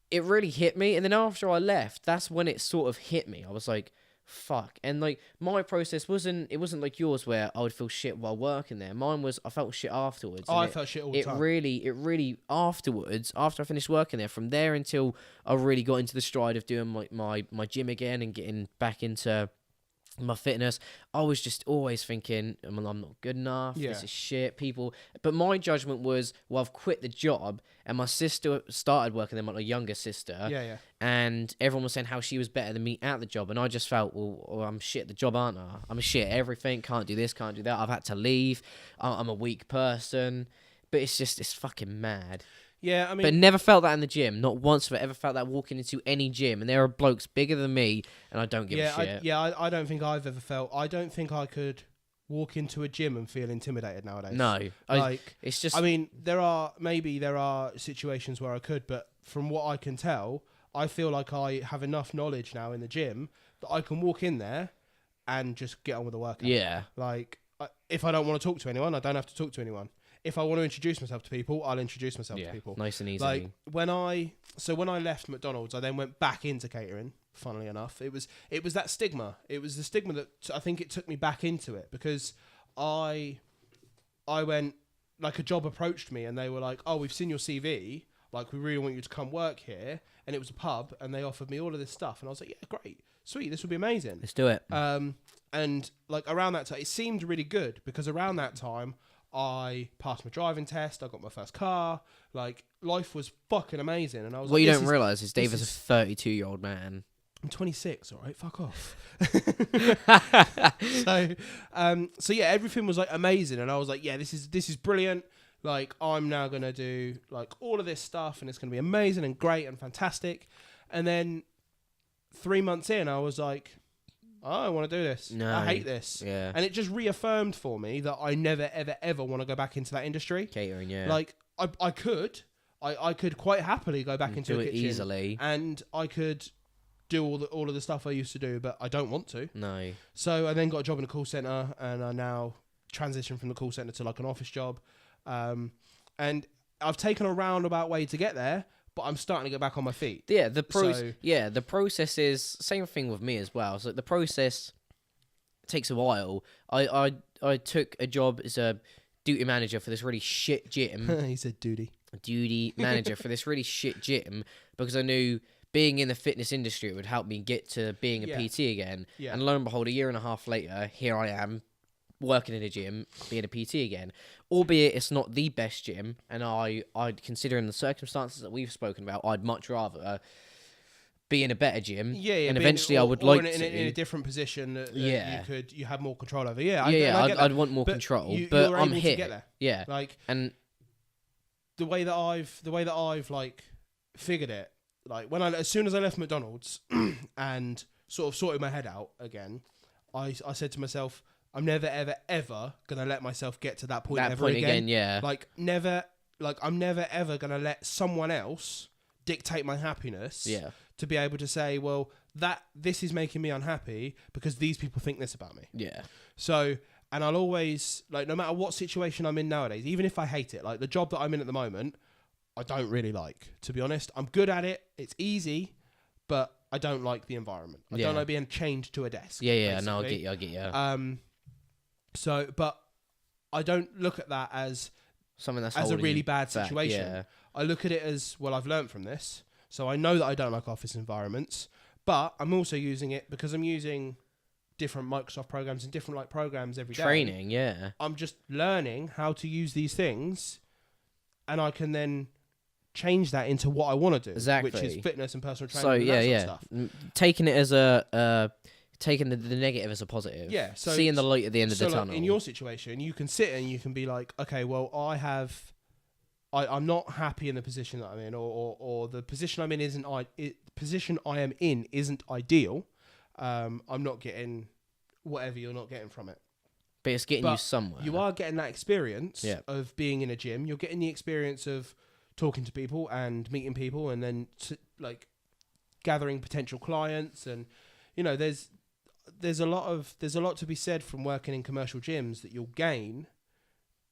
it really hit me. And then after I left, that's when it sort of hit me. I was like... fuck. And like my process wasn't like yours where I would feel shit while working there. Mine was I felt shit afterwards. I felt shit all the time. It really afterwards, after I finished working there, from there until I really got into the stride of doing like my gym again and getting back into my fitness, I was just always thinking, I'm not good enough, this is shit, people. But my judgment was, well, I've quit the job, and my sister started working there, my younger sister, and everyone was saying how she was better than me at the job, and I just felt, well, I'm shit at the job, aren't I? I'm shit at everything, can't do this, can't do that, I've had to leave, I'm a weak person, but it's fucking mad. Yeah, I mean... But never felt that in the gym. Not once have I ever felt that walking into any gym. And there are blokes bigger than me, and I don't give a shit. I don't think I've ever felt... I don't think I could walk into a gym and feel intimidated nowadays. No. It's just... I mean, there are situations where I could, but from what I can tell, I feel like I have enough knowledge now in the gym that I can walk in there and just get on with the workout. Yeah. Like, if I don't want to talk to anyone, I don't have to talk to anyone. If I want to introduce myself to people, I'll introduce myself to people. Nice and easy. Like when I left McDonald's, I then went back into catering. Funnily enough, it was that stigma. It was the stigma that I think it took me back into it because I went, like, a job approached me and they were like, "Oh, we've seen your CV. Like, we really want you to come work here." And it was a pub, and they offered me all of this stuff, and I was like, "Yeah, great, sweet, this would be amazing. Let's do it." And like around that time, it seemed really good because around that time, I passed my driving test. I got my first car. Like, life was fucking amazing. And I was what you don't realise is Dave is a 32-year-old man. I'm 26, all right? Fuck off. So yeah, everything was like amazing. And I was like, yeah, this is brilliant. Like, I'm now going to do like all of this stuff and it's going to be amazing and great and fantastic. And then 3 months in, I was like, I don't want to do this. No. I hate this. Yeah. And it just reaffirmed for me that I never, ever, ever want to go back into that industry. Catering, yeah. Like, I could quite happily go back into do a it kitchen easily. And I could do all of the stuff I used to do, but I don't want to. No. So I then got a job in a call centre, and I now transitioned from the call centre to like an office job. And I've taken a roundabout way to get there, but I'm starting to get back on my feet. Yeah, the process is same thing with me as well. So the process takes a while. I took a job as a duty manager for this really shit gym. He said duty. Duty manager for this really shit gym because I knew being in the fitness industry would help me get to being a PT again. Yeah. And lo and behold, a year and a half later, here I am working in a gym, being a PT again, albeit it's not the best gym, and I'd consider in the circumstances that we've spoken about, I'd much rather be in a better gym. Yeah, and eventually I would like in to in a different position that Yeah. you have more control over. I'd want more control, but you're I'm able here. to get there. Yeah, Like and the way that I've like figured it, like as soon as I left McDonald's and sort of sorted my head out again, I said to myself, I'm never ever gonna let myself get to that point again. Yeah, Like I'm never ever gonna let someone else dictate my happiness. Yeah. To be able to say, well, this is making me unhappy because these people think this about me. Yeah. So, and I'll always, like, no matter what situation I'm in nowadays, even if I hate it, like the job that I'm in at the moment, I don't really like, to be honest. I'm good at it. It's easy, but I don't like the environment. I don't like being chained to a desk. Yeah. No, I get you. So, but I don't look at that as something that's a really bad back, situation. Yeah. I look at it as, well, I've learnt from this. So I know that I don't like office environments, but I'm also using it because I'm using different Microsoft programs and different like programs every day. Training, yeah. I'm just learning how to use these things, and I can then change that into what I want to do, Exactly. which is fitness and personal training. So and that sort of stuff. Taking it as taking the negative as a positive. Yeah. So seeing the light at the end of the tunnel. In your situation, you can sit and you can be like, okay, well, I'm not happy in the position that I'm in, or the position I'm in position I am in isn't ideal. I'm not getting whatever you're not getting from it. But it's getting you somewhere. You are getting that experience of being in a gym. You're getting the experience of talking to people and meeting people, and then like gathering potential clients. And there's a lot to be said from working in commercial gyms that you'll gain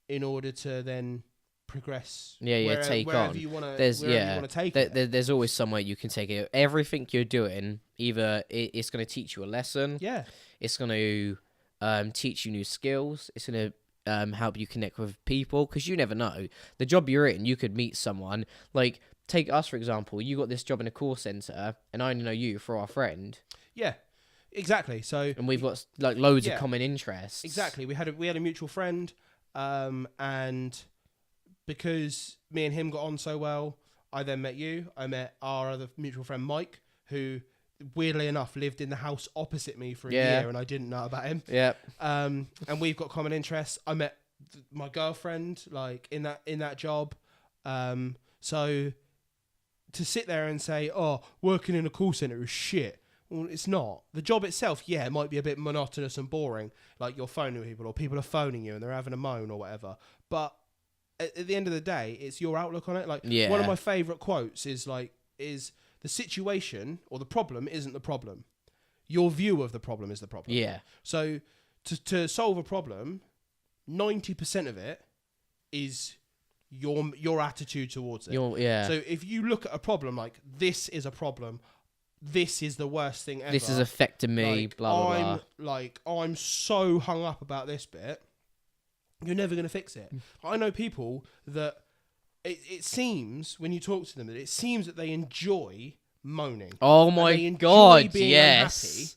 in order to then progress. Wherever you want to take it. There's always somewhere you can take it. Everything you're doing, either it's going to teach you a lesson. Yeah. It's going to teach you new skills. It's going to help you connect with people, because you never know. The job you're in, you could meet someone. Like, take us, for example. You got this job in a call centre, and I only know you for our friend. Yeah, exactly. So, and we've got like loads of common interests. Exactly. We had a mutual friend, and because me and him got on so well, I then met you. I met our other mutual friend, Mike, who weirdly enough lived in the house opposite me for a year, and I didn't know about him. Yeah. And we've got common interests. I met my girlfriend like in that job. So to sit there and say, "Oh, working in a call center is shit." Well, it's not. The job itself, it might be a bit monotonous and boring. Like you're phoning people, or people are phoning you and they're having a moan or whatever. But at the end of the day, it's your outlook on it. Like one of my favourite quotes is the situation or the problem isn't the problem. Your view of the problem is the problem. Yeah. So to solve a problem, 90% of it is your attitude towards it. So if you look at a problem like, this is a problem, this is the worst thing ever. This is affecting me, like, blah, blah, blah. I'm so hung up about this bit. You're never going to fix it. I know people that it seems, when you talk to them, that it seems that they enjoy moaning. Oh my God, being yes.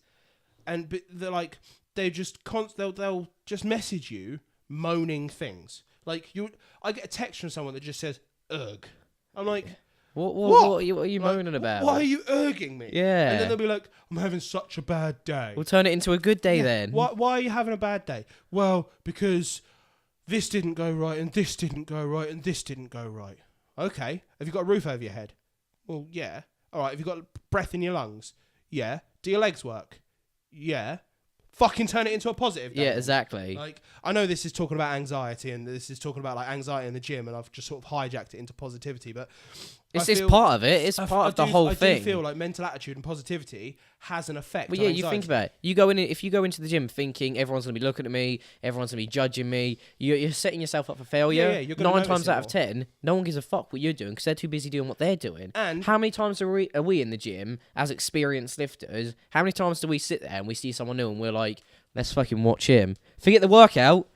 Unhappy, and they're like, they just they'll just message you moaning things. Like I get a text from someone that just says, "Ugh." I'm like, What are you moaning about? Why are you urging me? Yeah. And then they'll be like, I'm having such a bad day. We'll turn it into a good day then. Why are you having a bad day? Well, because this didn't go right, and this didn't go right, and this didn't go right. Okay. Have you got a roof over your head? Well, yeah. All right. Have you got breath in your lungs? Yeah. Do your legs work? Yeah. Fucking turn it into a positive. Yeah, exactly. Like, I know this is talking about anxiety, and this is talking about like anxiety in the gym, and I've just sort of hijacked it into positivity, but it's part of it. It's part of the whole thing. I do feel like mental attitude and positivity has an effect. Well, on you think about it. If you go into the gym thinking everyone's gonna be looking at me, everyone's gonna be judging me, you're setting yourself up for failure. Yeah, you're gonna 9 times out of 10, no one gives a fuck what you're doing because they're too busy doing what they're doing. And how many times are we in the gym as experienced lifters? How many times do we sit there and we see someone new and we're like, let's fucking watch him. Forget the workout.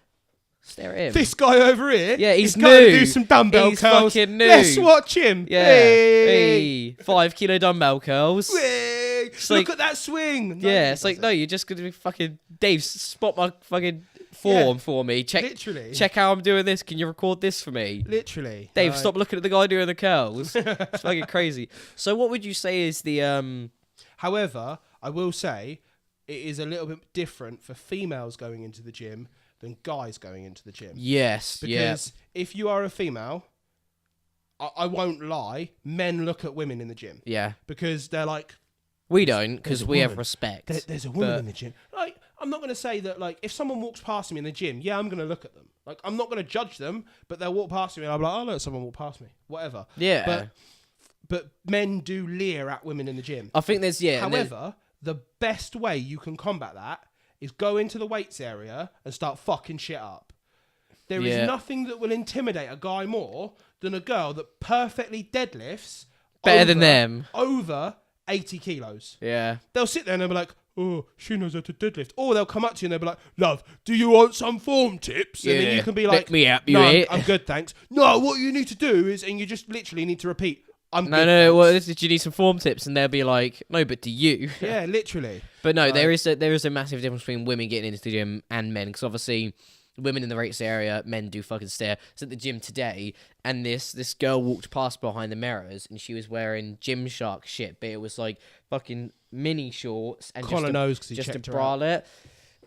Stare at him. This guy over here. Yeah, he's new. Going to do some dumbbell he's curls. Fucking new. Let's watch him. Yeah. Hey. 5 kilo dumbbell curls. Look at that swing. No, it's like, no, you're just going to be fucking... Dave, spot my fucking form for me. Literally. Check how I'm doing this. Can you record this for me? Literally. Dave, stop looking at the guy doing the curls. It's fucking crazy. So what would you say is the... However, I will say it is a little bit different for females going into the gym than guys going into the gym. Yes, because if you are a female, I won't lie, men look at women in the gym. Yeah. Because they're like... We don't, because we have respect. There's a woman in the gym. Like, I'm not going to say that, like, if someone walks past me in the gym, yeah, I'm going to look at them. Like, I'm not going to judge them, but they'll walk past me and I'll be like, oh, look, someone walked past me. Whatever. Yeah. But men do leer at women in the gym. I think there's, However, the best way you can combat that is go into the weights area and start fucking shit up. There is nothing that will intimidate a guy more than a girl that perfectly deadlifts better than them. Over 80 kilos. Yeah. They'll sit there and they'll be like, oh, she knows how to deadlift. Or they'll come up to you and they'll be like, love, do you want some form tips? And then you can be like, let me help you no, I'm good, thanks. No, what you need to do is, and you just literally need to repeat, no, well, do you need some form tips? And they'll be like, no, but do you? Yeah, literally. But no, there is a massive difference between women getting into the gym and men, because obviously women in the rates area, men do fucking stare. I was at the gym today, and this girl walked past behind the mirrors, and she was wearing Gymshark shit, but it was like fucking mini shorts and just a bralette.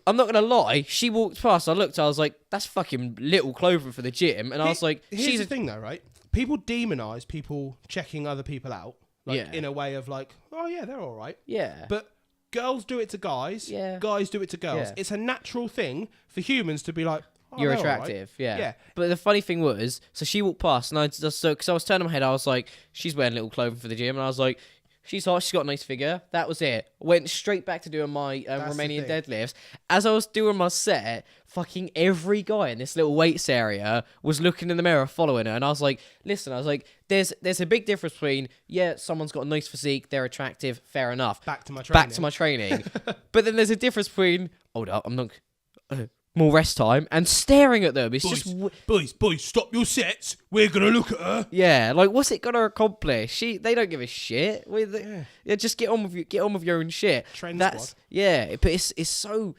I'm not gonna lie, she walked past, I looked, I was like, that's fucking little clothing for the gym, and I was like, here's the thing though, right? People demonise people checking other people out, like in a way of like, oh yeah, they're all right. Yeah. But girls do it to guys. Yeah. Guys do it to girls. Yeah. It's a natural thing for humans to be like, oh, you're attractive. Right. Yeah. But the funny thing was, so she walked past, and I just because I was turning my head, I was like, she's wearing little clothing for the gym, and I was like, she's hot, she's got a nice figure. That was it. Went straight back to doing my Romanian deadlifts. As I was doing my set, fucking every guy in this little weights area was looking in the mirror, following her. And I was like, listen, there's a big difference between, someone's got a nice physique, they're attractive, fair enough. Back to my training. But then there's a difference between, hold up, I'm not... more rest time and staring at them. It's boys, stop your sets. We're gonna look at her. Yeah, like what's it gonna accomplish? They don't give a shit. Just get on with your own shit. Trend squad. Yeah, but it's so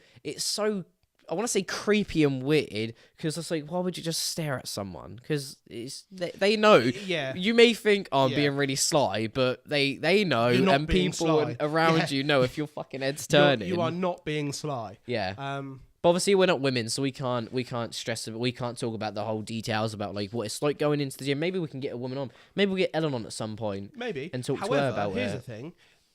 I want to say creepy and weird because it's like, why would you just stare at someone? Because they know. Yeah. You may think, I'm being really sly, but they know, and people around you know if your fucking head's turning. You are not being sly. Yeah. But obviously we're not women, so we can't stress it. We can't talk about the whole details about like what it's like going into the gym. Maybe we can get a woman on. Maybe we'll get Ellen on at some point. Maybe. And talk to her about it. Here's the thing.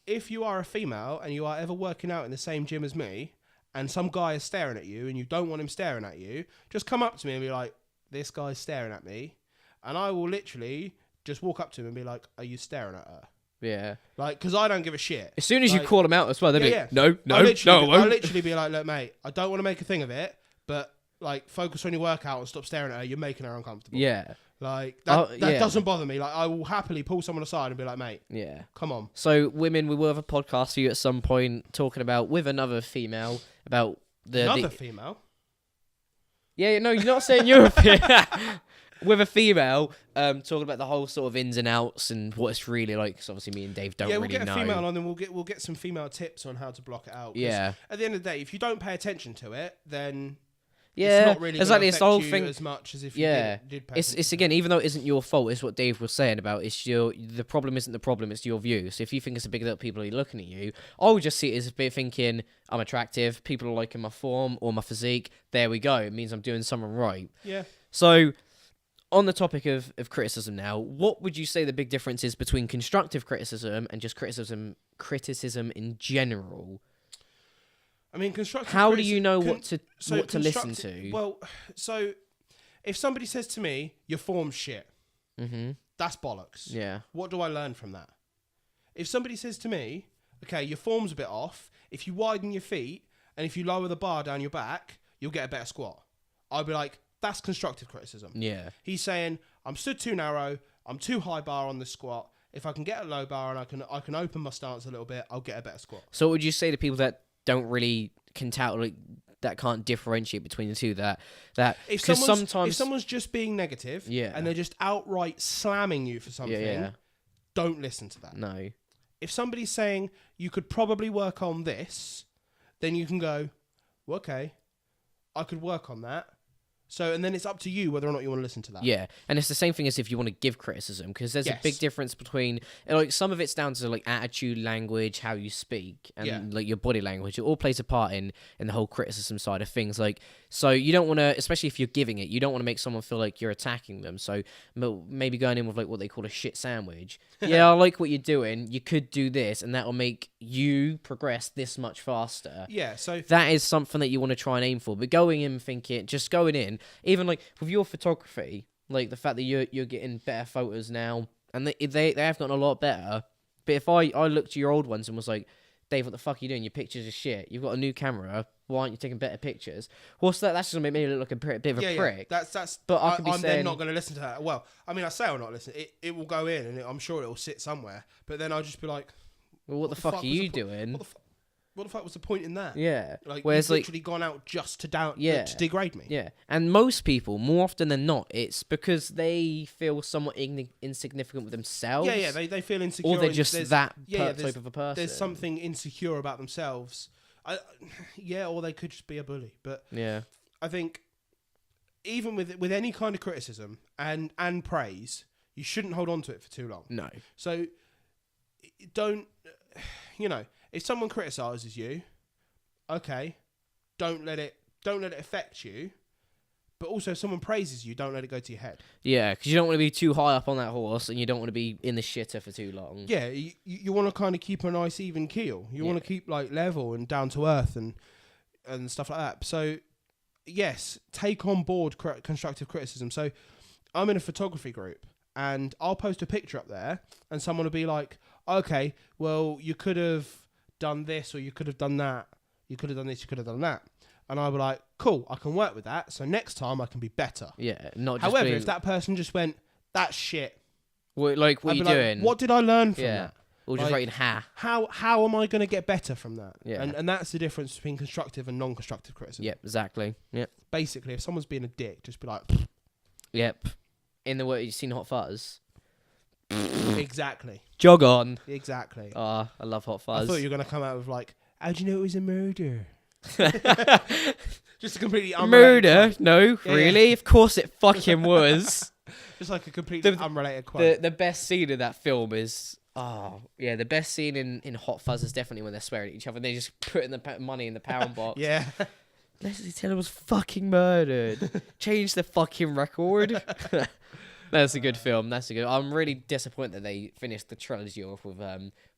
If you are a female and you are ever working out in the same gym as me, and some guy is staring at you and you don't want him staring at you, just come up to me and be like, this guy's staring at me. And I will literally just walk up to him and be like, are you staring at her? Yeah. Like, because I don't give a shit. As soon as you call them out as well, they'll be like, no, I'll literally be like, look, mate, I don't want to make a thing of it, but, like, focus on your workout and stop staring at her. You're making her uncomfortable. Yeah. Like, that doesn't bother me. Like, I will happily pull someone aside and be like, mate, come on. So, women, we will have a podcast for you at some point talking about, with another female, about Another female? Yeah, no, you're not saying you're a female. With a female, talking about the whole sort of ins and outs and what it's really like. Because obviously, me and Dave don't really know. Yeah, we'll get a female on, and we'll get some female tips on how to block it out. Yeah. At the end of the day, if you don't pay attention to it, then it's not really going to affect you as much as if you did pay attention. It's again, even though it isn't your fault, it's what Dave was saying about the problem isn't the problem, it's your view. So if you think it's a big deal, people are looking at you. I would just see it as a bit thinking, I'm attractive, people are liking my form or my physique. There we go. It means I'm doing something right. Yeah. So, on the topic of criticism now, what would you say the big difference is between constructive criticism and just criticism in general? I mean, constructive. How do you know what to listen to? Well, so if somebody says to me, "Your form's shit," that's bollocks. Yeah. What do I learn from that? If somebody says to me, "Okay, your form's a bit off. If you widen your feet and if you lower the bar down your back, you'll get a better squat," I'll be like, that's constructive criticism. Yeah. He's saying, I'm stood too narrow, I'm too high bar on the squat. If I can get a low bar and I can open my stance a little bit, I'll get a better squat. So what would you say to people that don't really that can't differentiate between the two? If someone's just being negative, and they're just outright slamming you for something, don't listen to that. No. If somebody's saying you could probably work on this, then you can go, well, okay, I could work on that. So, and then it's up to you whether or not you want to listen to that. Yeah, and it's the same thing as if you want to give criticism, because there's a big difference between, like, some of it's down to, like, attitude, language, how you speak, and like your body language. It all plays a part in the whole criticism side of things. Like, so you don't want to, especially if you're giving it, you don't want to make someone feel like you're attacking them. So maybe going in with, like, what they call a shit sandwich. Yeah, I like what you're doing. You could do this, and that will make you progress this much faster. Yeah, so that is something that you want to try and aim for. But going in thinking, just going in, even like with your photography, like the fact that you're getting better photos now, and they have gotten a lot better. But if I looked at your old ones and was like, Dave, what the fuck are you doing? Your pictures are shit. You've got a new camera. Why aren't you taking better pictures? Well, so that's just gonna make me look like a bit of a prick. That's. But I'm then not going to listen to that. Well, I mean, I say I'll not listen. It will go in, and I'm sure it will sit somewhere. But then I'll just be like, well, what the fuck are you doing? What the fuck was the point in that? Yeah. Like, whereas, you've literally gone out just to to degrade me. Yeah. And most people, more often than not, it's because they feel somewhat insignificant with themselves. Yeah, they feel insecure. Or they're just type of a person. There's something insecure about themselves. Or they could just be a bully. But yeah, I think even with any kind of criticism and praise, you shouldn't hold on to it for too long. No. So don't, if someone criticizes you, okay, don't let it affect you. But also, if someone praises you, don't let it go to your head. Yeah, because you don't want to be too high up on that horse, and you don't want to be in the shitter for too long. Yeah, you want to kind of keep a nice even keel. You want to keep like level and down to earth and stuff like that. So, yes, take on board constructive criticism. So, I'm in a photography group, and I'll post a picture up there, and someone will be like, "Okay, well, you could have done this, or you could have done that. You could have done this, you could have done that." And I was like, cool, I can work with that. So next time I can be better. Yeah, not just However, if that person just went, that's shit. What are you doing? What did I learn from that? Or just writing ha. How am I going to get better from that? Yeah. And that's the difference between constructive and non-constructive criticism. Yep, exactly. Yep. Basically, if someone's being a dick, just be like... Yep. In the way, you've seen Hot Fuzz? Exactly. Jog on. Exactly. I love Hot Fuzz. I thought you were going to come out with like, how'd you know it was a murder? Just a completely murder? Quote. No, really? Yeah. Of course it fucking was. Just like a completely unrelated quote. The best scene of that film is the best scene in Hot Fuzz is definitely when they're swearing at each other and they just putting the money in the pound box. Yeah. Leslie Taylor was fucking murdered. Change the fucking record. That's a good film. I'm really disappointed that they finished the trilogy off with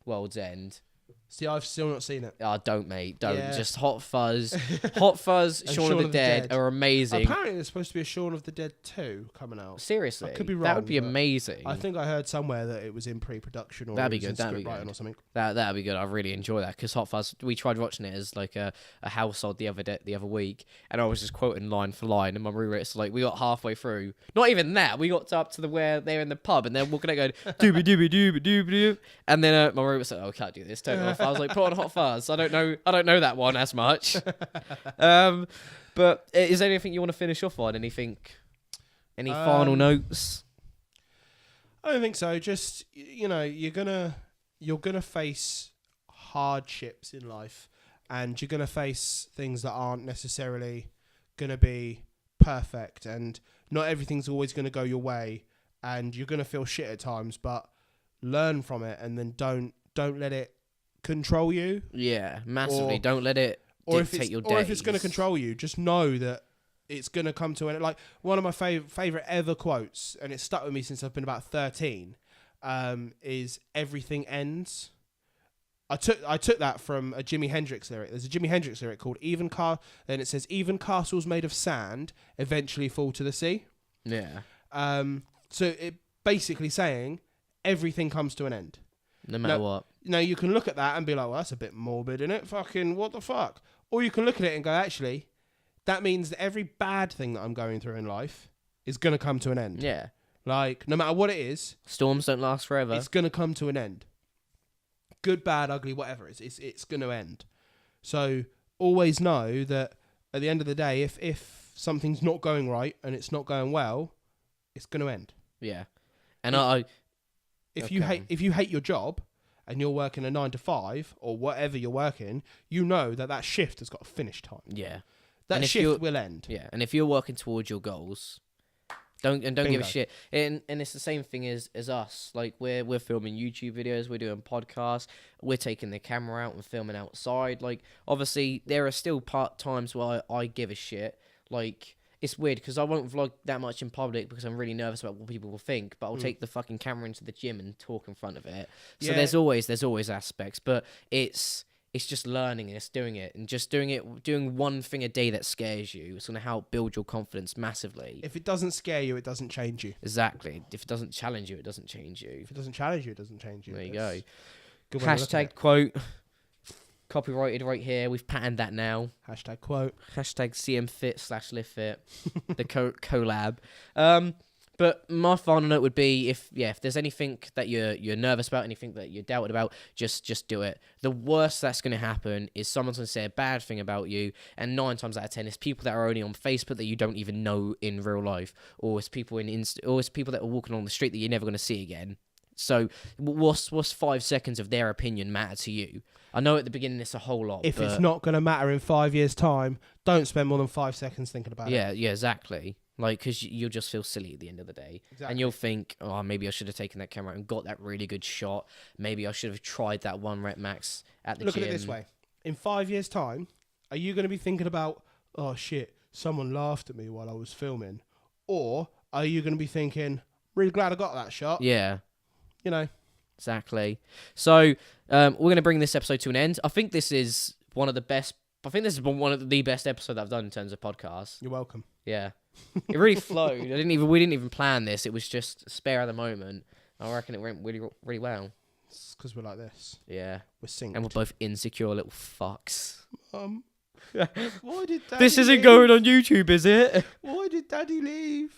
World's End. See, I've still not seen it. Oh, don't, mate. Don't. Yeah. Just Hot Fuzz. Hot Fuzz, Shaun of the Dead are amazing. Apparently, there's supposed to be a Shaun of the Dead 2 coming out. Seriously? I could be wrong. That would be amazing. I think I heard somewhere that it was in pre-production or that'd be good. That'd be good. Or something. That'd be good. I really enjoy that because Hot Fuzz, we tried watching it as like a household the other week, and I was just quoting line for line, and my roommate's like, we got halfway through. Not even that. We got up to the where they're in the pub, and they're walking out going, dooby dooby dooby dooby dooby, and then my roommate's like, oh, I can't do this. Turn it off. I was like, put on Hot Fuzz. I don't know that one as much. But is there anything you want to finish off on? Any final notes? I don't think so. Just you're gonna face hardships in life, and you're gonna face things that aren't necessarily gonna be perfect, and not everything's always gonna go your way, and you're gonna feel shit at times. But learn from it, and then don't let it control you. Yeah, massively. Don't let it dictate your days. Or if it's going to control you, just know that it's going to come to an end. Like, one of my favorite ever quotes, and it's stuck with me since I've been about 13, is "Everything ends." I took that from a Jimi Hendrix lyric. There's a Jimi Hendrix lyric called then it says, "Even castles made of sand eventually fall to the sea." Yeah. So it basically saying everything comes to an end. No matter what. You can look at that and be like, well, that's a bit morbid, isn't it? Fucking what the fuck? Or you can look at it and go, actually, that means that every bad thing that I'm going through in life is going to come to an end. Yeah. Like, no matter what it is. Storms don't last forever. It's going to come to an end. Good, bad, ugly, whatever. It's going to end. So always know that at the end of the day, if something's not going right and it's not going well, it's going to end. Yeah. And If you hate your job and you're working a 9 to 5 or whatever you're working, you know that shift has got a finish time. Yeah. That shift will end. Yeah, and if you're working towards your goals, don't give a shit. And it's the same thing as us. Like we're filming YouTube videos, we're doing podcasts, we're taking the camera out and filming outside. Like obviously there are still times where I give a shit. Like it's weird because I won't vlog that much in public because I'm really nervous about what people will think. But I'll take the fucking camera into the gym and talk in front of it. So there's always aspects, but it's just learning and it's doing it and just doing one thing a day that scares you. It's going to help build your confidence massively. If it doesn't scare you, it doesn't change you. Exactly. If it doesn't challenge you, it doesn't change you. If it doesn't challenge you, it doesn't change you. There you go. Good way to look at Hashtag it. quote. Copyrighted right here. We've patented that now. Hashtag quote. Hashtag CMFit/LiveFit. The collab. But my final note would be if there's anything that you're nervous about, anything that you're doubted about, just do it. The worst that's going to happen is someone's going to say a bad thing about you, and 9 times out of 10 it's people that are only on Facebook that you don't even know in real life, or it's people or it's people that are walking on the street that you're never going to see again. So what's 5 seconds of their opinion matter to you? I know at the beginning it's a whole lot. If it's not going to matter in 5 years' time, don't spend more than 5 seconds thinking about it. Yeah, exactly. Like, because you'll just feel silly at the end of the day. Exactly. And you'll think, oh, maybe I should have taken that camera out and got that really good shot. Maybe I should have tried that 1 rep max at the gym. Look at it this way. In 5 years' time, are you going to be thinking about, oh, shit, someone laughed at me while I was filming? Or are you going to be thinking, really glad I got that shot? Yeah. You know. Exactly. So, we're going to bring this episode to an end. I think this is one of the best... I think this is one of the best episodes I've done in terms of podcasts. You're welcome. Yeah. It really flowed. We didn't even plan this. It was just spare at the moment. I reckon it went really, really well. It's because we're like this. Yeah. We're synced. And we're both insecure little fucks. Why did Daddy This isn't leave? going on YouTube, is it? Why did Daddy leave?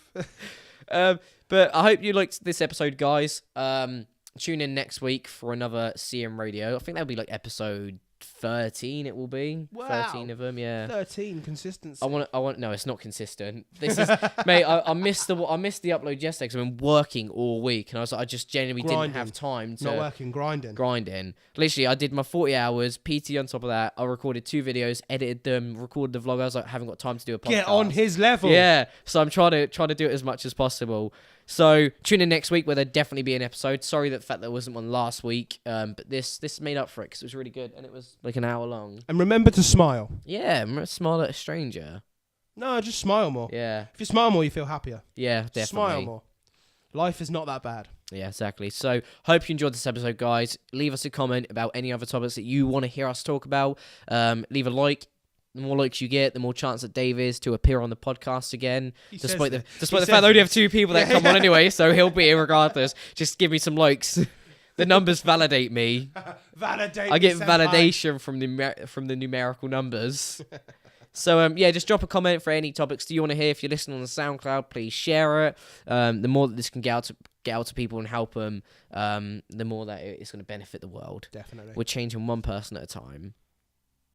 But I hope you liked this episode, guys. Tune in next week for another CM Radio. I think that'll be like episode 13 it will be. Wow. 13 of them, yeah. 13 consistency. No, it's not consistent. This is mate, I missed the upload yesterday because I've been working all week and I just genuinely didn't have time to not working, grinding. Literally, I did my 40 hours, PT on top of that. I recorded 2 videos, edited them, recorded the vlog. I was like, I haven't got time to do a podcast. Get on his level. Yeah. So I'm trying to do it as much as possible. So tune in next week where there'll definitely be an episode. Sorry that fact there wasn't one last week, but this made up for it because it was really good and it was like an hour long. And remember to smile. Yeah, smile at a stranger. No, just smile more. Yeah. If you smile more, you feel happier. Yeah, definitely. Smile more. Life is not that bad. Yeah, exactly. So hope you enjoyed this episode, guys. Leave us a comment about any other topics that you want to hear us talk about. Leave a like. The more likes you get, the more chance that Dave is to appear on the podcast again. Despite the fact that I only have 2 people that come on anyway, so he'll be here regardless. Just give me some likes. The numbers validate me. I get validation from the numerical numbers. So just drop a comment for any topics do you want to hear. If you're listening on the SoundCloud, please share it. The more that this can get out to people and help them, the more that it's going to benefit the world. Definitely. We're changing one person at a time.